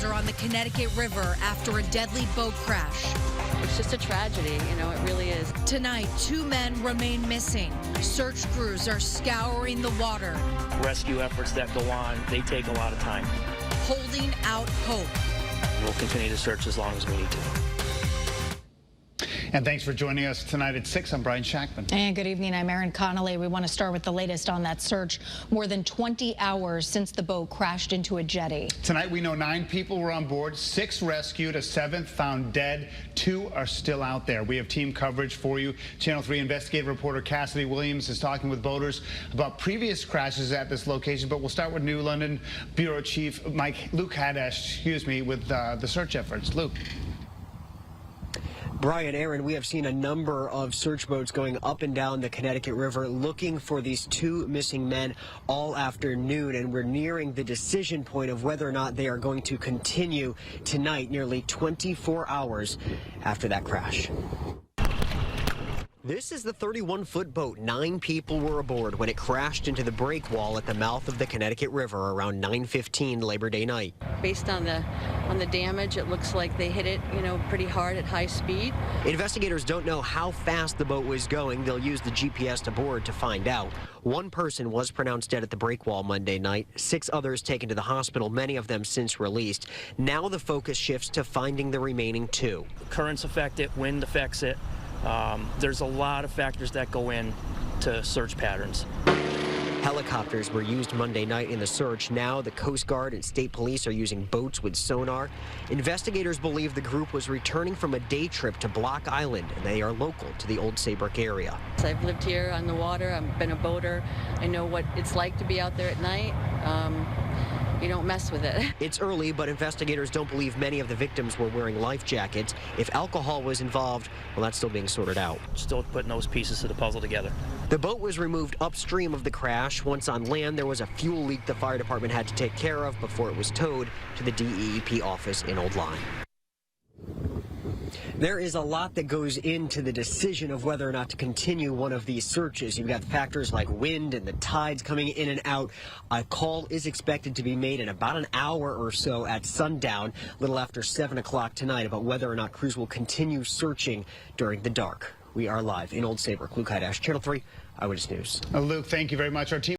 crews are on the Connecticut River after a deadly boat crash. It's just a tragedy, you know, it really is. Tonight, 2 men remain missing. Search crews are scouring the water. Rescue efforts that go on, they take a lot of time. Holding out hope. We'll continue to search as long as we need to. And thanks for joining us tonight at 6. I'm Brian Shackman. And good evening. I'm Erin Connolly. We want to start with the latest on that search. More than 20 hours since the boat crashed into a jetty. Tonight, we know 9 people were on board, 6 rescued, a 7th found dead. 2 are still out there. We have team coverage for you. Channel 3 investigative reporter Cassidy Williams is talking with boaters about previous crashes at this location. But we'll start with New London Bureau Chief Luke Hadesh, with the search efforts. Luke. Brian, Aaron, we have seen a number of search boats going up and down the Connecticut River looking for these 2 missing men all afternoon, and we're nearing the decision point of whether or not they are going to continue tonight, nearly 24 hours after that crash. This is the 31-foot boat. 9 people were aboard when it crashed into the break wall at the mouth of the Connecticut River around 9:15 Labor Day night. Based on the damage, it looks like they hit it, pretty hard at high speed. Investigators don't know how fast the boat was going. They'll use the GPS aboard to find out. 1 person was pronounced dead at the break wall Monday night. 6 others taken to the hospital, many of them since released. Now the focus shifts to finding the remaining 2. Currents affect it, wind affects it. There's a lot of factors that go in to search patterns. Helicopters were used Monday night in the search. Now the Coast Guard and state police are using boats with sonar. Investigators believe the group was returning from a day trip to Block Island, and they are local to the Old Saybrook area. I've lived here on the water. I've been a boater. I know what it's like to be out there at night. You don't mess with it. It's early, but investigators don't believe many of the victims were wearing life jackets. If alcohol was involved, well, that's still being sorted out. Still putting those pieces of the puzzle together. The boat was removed upstream of the crash. Once on land, there was a fuel leak the fire department had to take care of before it was towed to the DEEP office in Old Lyme. There is a lot that goes into the decision of whether or not to continue one of these searches. You've got factors like wind and the tides coming in and out. A call is expected to be made in about an hour or so at sundown, a little after 7 o'clock tonight, about whether or not crews will continue searching during the dark. We are live in Old Saybrook. Luke Hadesh, Channel 3 Eyewitness News. Luke, thank you very much. Our team